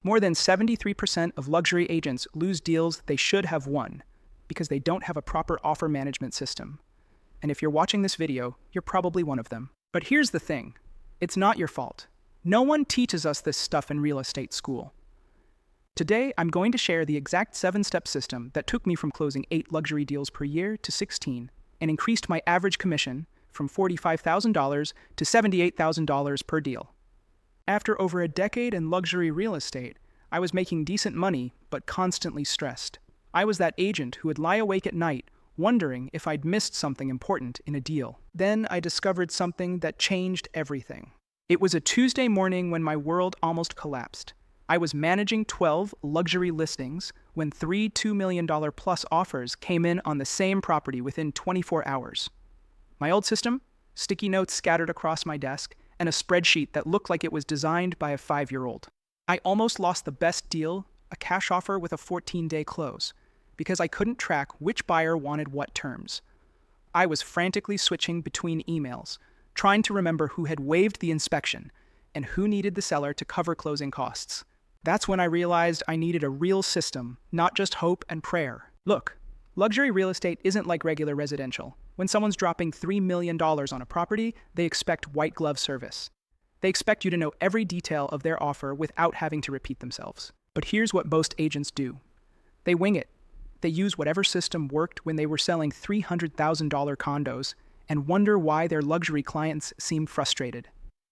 More than 73% of luxury agents lose deals they should have won because they don't have a proper offer management system. And if you're watching this video, you're probably one of them. But here's the thing. It's not your fault. No one teaches us this stuff in real estate school. Today, I'm going to share the exact 7-step system that took me from closing 8 luxury deals per year to 16 and increased my average commission from $45,000 to $78,000 per deal. After over a decade in luxury real estate, I was making decent money but constantly stressed. I was that agent who would lie awake at night wondering if I'd missed something important in a deal. Then I discovered something that changed everything. It was a Tuesday morning when my world almost collapsed. I was managing 12 luxury listings when 3 $2 million plus offers came in on the same property within 24 hours. My old system? Sticky notes scattered across my desk, and a spreadsheet that looked like it was designed by a 5-year-old. I almost lost the best deal, a cash offer with a 14-day close, because I couldn't track which buyer wanted what terms. I was frantically switching between emails, trying to remember who had waived the inspection and who needed the seller to cover closing costs. That's when I realized I needed a real system, not just hope and prayer. Look, luxury real estate isn't like regular residential. When someone's dropping $3 million on a property, they expect white glove service. They expect you to know every detail of their offer without having to repeat themselves. But here's what most agents do. They wing it. They use whatever system worked when they were selling $300,000 condos and wonder why their luxury clients seem frustrated.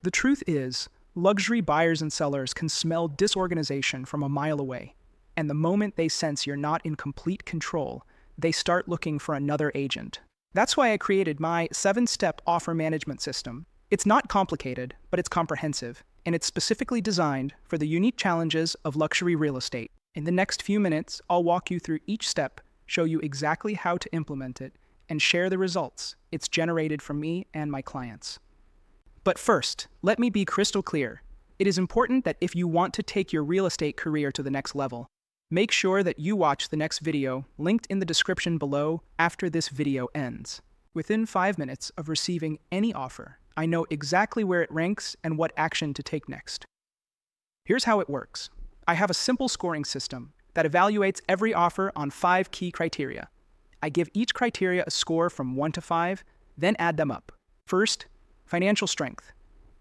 The truth is, luxury buyers and sellers can smell disorganization from a mile away, and the moment they sense you're not in complete control, they start looking for another agent. That's why I created my 7-step offer management system. It's not complicated, but it's comprehensive, and it's specifically designed for the unique challenges of luxury real estate. In the next few minutes, I'll walk you through each step, show you exactly how to implement it, and share the results it's generated from me and my clients. But first, let me be crystal clear. It is important that if you want to take your real estate career to the next level, make sure that you watch the next video linked in the description below after this video ends. Within 5 minutes of receiving any offer, I know exactly where it ranks and what action to take next. Here's how it works. I have a simple scoring system that evaluates every offer on 5 key criteria. I give each criteria a score from 1 to 5, then add them up. First, financial strength.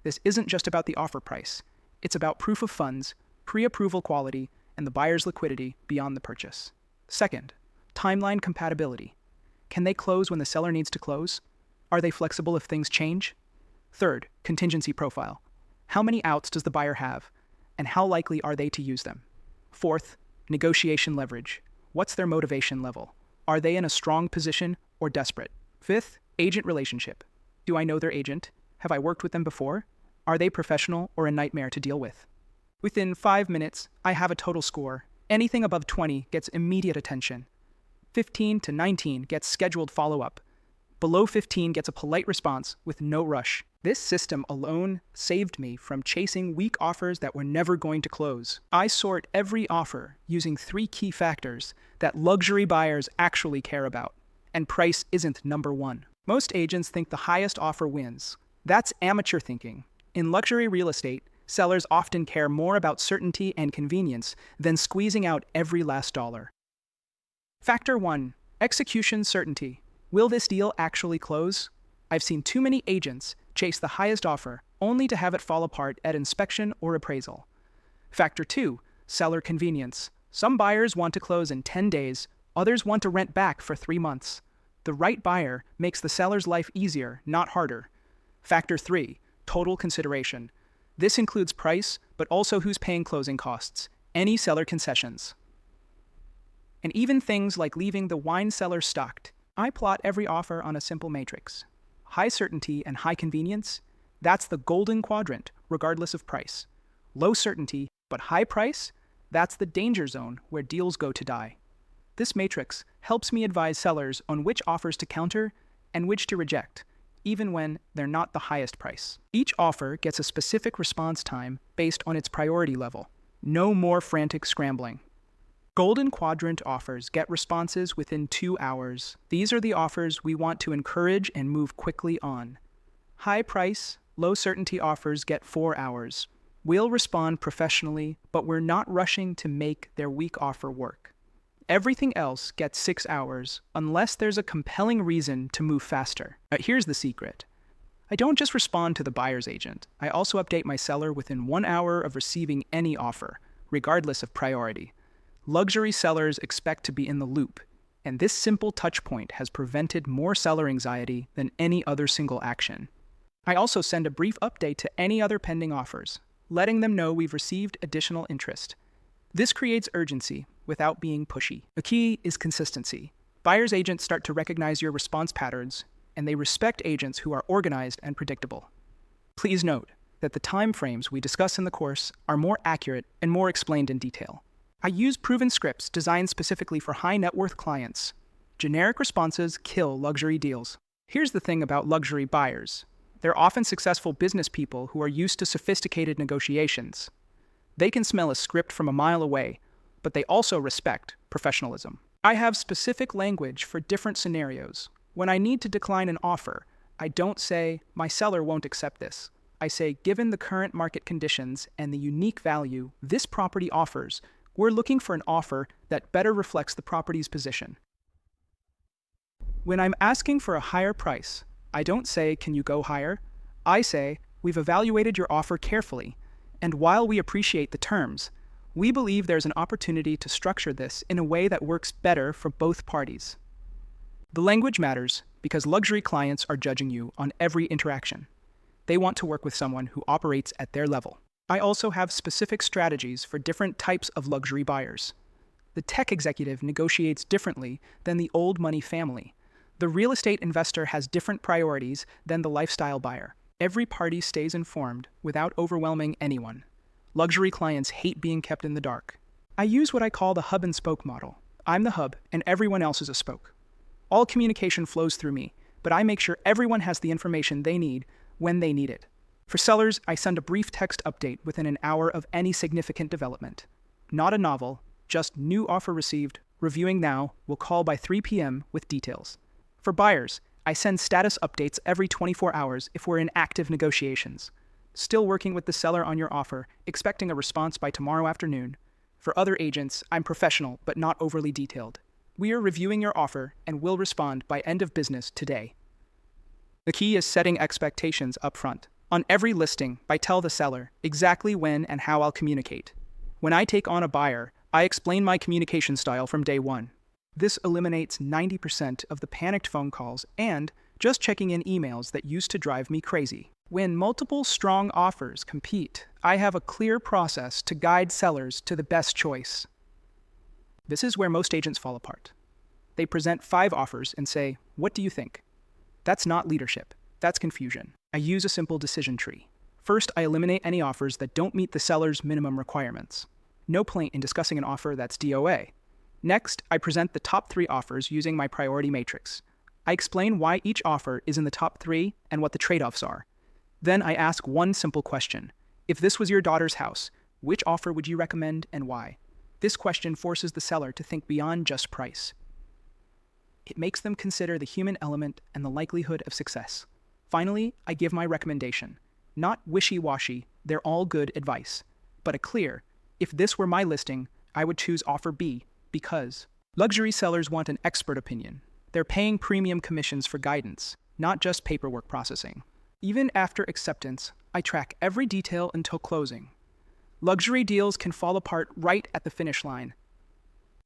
This isn't just about the offer price. It's about proof of funds, pre-approval quality, and the buyer's liquidity beyond the purchase. Second, timeline compatibility. Can they close when the seller needs to close? Are they flexible if things change? Third, contingency profile. How many outs does the buyer have, and how likely are they to use them? Fourth, negotiation leverage. What's their motivation level? Are they in a strong position or desperate? Fifth, agent relationship. Do I know their agent? Have I worked with them before? Are they professional or a nightmare to deal with? Within 5 minutes, I have a total score. Anything above 20 gets immediate attention. 15 to 19 gets scheduled follow-up. Below 15 gets a polite response with no rush. This system alone saved me from chasing weak offers that were never going to close. I sort every offer using 3 key factors that luxury buyers actually care about, and price isn't number 1. Most agents think the highest offer wins. That's amateur thinking. In luxury real estate, sellers often care more about certainty and convenience than squeezing out every last dollar. Factor 1. Execution certainty. Will this deal actually close? I've seen too many agents chase the highest offer only to have it fall apart at inspection or appraisal. Factor 2. Seller convenience. Some buyers want to close in 10 days, others want to rent back for 3 months. The right buyer makes the seller's life easier, not harder. Factor 3. Total consideration. This includes price, but also who's paying closing costs, any seller concessions, and even things like leaving the wine cellar stocked. I plot every offer on a simple matrix. High certainty and high convenience, that's the golden quadrant, regardless of price. Low certainty, but high price, that's the danger zone where deals go to die. This matrix helps me advise sellers on which offers to counter and which to reject, even when they're not the highest price. Each offer gets a specific response time based on its priority level. No more frantic scrambling. Golden Quadrant offers get responses within 2 hours. These are the offers we want to encourage and move quickly on. High price, low certainty offers get 4 hours. We'll respond professionally, but we're not rushing to make their weak offer work. Everything else gets 6 hours, unless there's a compelling reason to move faster. But here's the secret. I don't just respond to the buyer's agent. I also update my seller within 1 hour of receiving any offer, regardless of priority. Luxury sellers expect to be in the loop, and this simple touchpoint has prevented more seller anxiety than any other single action. I also send a brief update to any other pending offers, letting them know we've received additional interest. This creates urgency without being pushy. The key is consistency. Buyer's agents start to recognize your response patterns, and they respect agents who are organized and predictable. Please note that the time frames we discuss in the course are more accurate and more explained in detail. I use proven scripts designed specifically for high net worth clients. Generic responses kill luxury deals. Here's the thing about luxury buyers. They're often successful business people who are used to sophisticated negotiations. They can smell a script from a mile away, but they also respect professionalism. I have specific language for different scenarios. When I need to decline an offer, I don't say, "My seller won't accept this." I say, "Given the current market conditions and the unique value this property offers, we're looking for an offer that better reflects the property's position." When I'm asking for a higher price, I don't say, "Can you go higher?" I say, "We've evaluated your offer carefully, and while we appreciate the terms, we believe there's an opportunity to structure this in a way that works better for both parties." The language matters because luxury clients are judging you on every interaction. They want to work with someone who operates at their level. I also have specific strategies for different types of luxury buyers. The tech executive negotiates differently than the old money family. The real estate investor has different priorities than the lifestyle buyer. Every party stays informed without overwhelming anyone. Luxury clients hate being kept in the dark. I use what I call the hub and spoke model. I'm the hub, and everyone else is a spoke. All communication flows through me, but I make sure everyone has the information they need when they need it. For sellers, I send a brief text update within an hour of any significant development. Not a novel, just new offer received, reviewing now, will call by 3 p.m. with details. For buyers, I send status updates every 24 hours if we're in active negotiations. Still working with the seller on your offer, expecting a response by tomorrow afternoon. For other agents, I'm professional but not overly detailed. We are reviewing your offer and will respond by end of business today. The key is setting expectations up front. On every listing, I tell the seller exactly when and how I'll communicate. When I take on a buyer, I explain my communication style from day one. This eliminates 90% of the panicked phone calls and just checking in emails that used to drive me crazy. When multiple strong offers compete, I have a clear process to guide sellers to the best choice. This is where most agents fall apart. They present 5 offers and say, "What do you think?" That's not leadership. That's confusion. I use a simple decision tree. First, I eliminate any offers that don't meet the seller's minimum requirements. No point in discussing an offer that's DOA. Next, I present the top 3 offers using my priority matrix. I explain why each offer is in the top 3 and what the trade-offs are. Then I ask one simple question. If this was your daughter's house, which offer would you recommend and why? This question forces the seller to think beyond just price. It makes them consider the human element and the likelihood of success. Finally, I give my recommendation. Not wishy-washy, they're all good advice, but a clear, if this were my listing, I would choose offer B because luxury sellers want an expert opinion. They're paying premium commissions for guidance, not just paperwork processing. Even after acceptance, I track every detail until closing. Luxury deals can fall apart right at the finish line.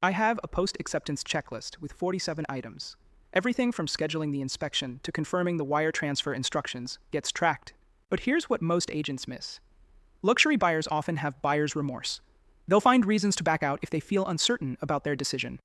I have a post-acceptance checklist with 47 items. Everything from scheduling the inspection to confirming the wire transfer instructions gets tracked. But here's what most agents miss. Luxury buyers often have buyer's remorse. They'll find reasons to back out if they feel uncertain about their decision.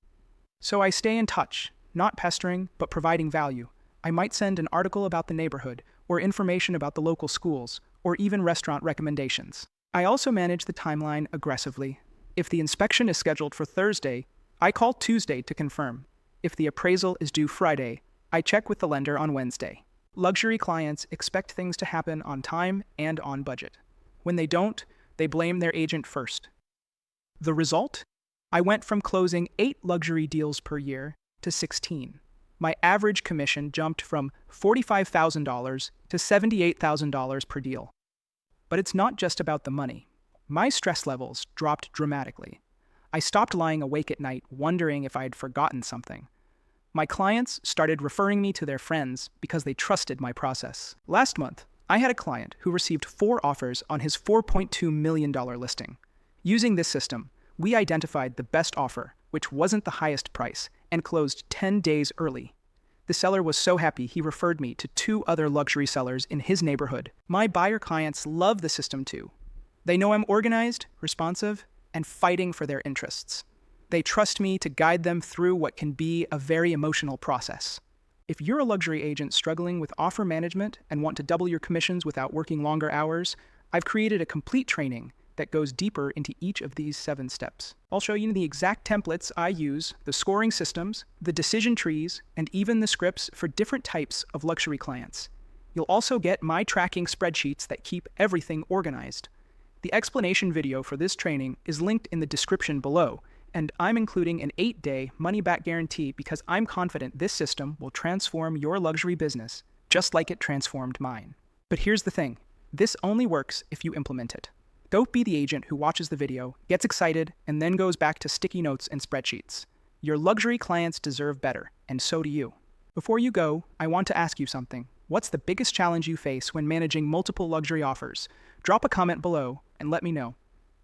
So I stay in touch, not pestering, but providing value. I might send an article about the neighborhood, or information about the local schools, or even restaurant recommendations. I also manage the timeline aggressively. If the inspection is scheduled for Thursday, I call Tuesday to confirm. If the appraisal is due Friday, I check with the lender on Wednesday. Luxury clients expect things to happen on time and on budget. When they don't, they blame their agent first. The result? I went from closing 8 luxury deals per year to 16. My average commission jumped from $45,000 to $78,000 per deal. But it's not just about the money. My stress levels dropped dramatically. I stopped lying awake at night wondering if I had forgotten something. My clients started referring me to their friends because they trusted my process. Last month, I had a client who received 4 offers on his $4.2 million listing. Using this system, we identified the best offer, which wasn't the highest price, and closed 10 days early. The seller was so happy he referred me to 2 other luxury sellers in his neighborhood. My buyer clients love the system too. They know I'm organized, responsive, and fighting for their interests. They trust me to guide them through what can be a very emotional process. If you're a luxury agent struggling with offer management and want to double your commissions without working longer hours, I've created a complete training that goes deeper into each of these 7 steps. I'll show you the exact templates I use, the scoring systems, the decision trees, and even the scripts for different types of luxury clients. You'll also get my tracking spreadsheets that keep everything organized. The explanation video for this training is linked in the description below, and I'm including an 8-day money-back guarantee because I'm confident this system will transform your luxury business just like it transformed mine. But here's the thing, this only works if you implement it. Don't be the agent who watches the video, gets excited, and then goes back to sticky notes and spreadsheets. Your luxury clients deserve better, and so do you. Before you go, I want to ask you something. What's the biggest challenge you face when managing multiple luxury offers? Drop a comment below and let me know.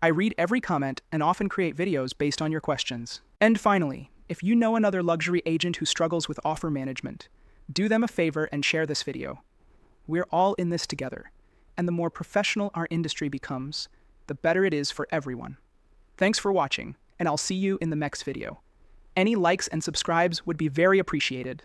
I read every comment and often create videos based on your questions. And finally, if you know another luxury agent who struggles with offer management, do them a favor and share this video. We're all in this together, and the more professional our industry becomes, the better it is for everyone. Thanks for watching, and I'll see you in the next video. Any likes and subscribes would be very appreciated.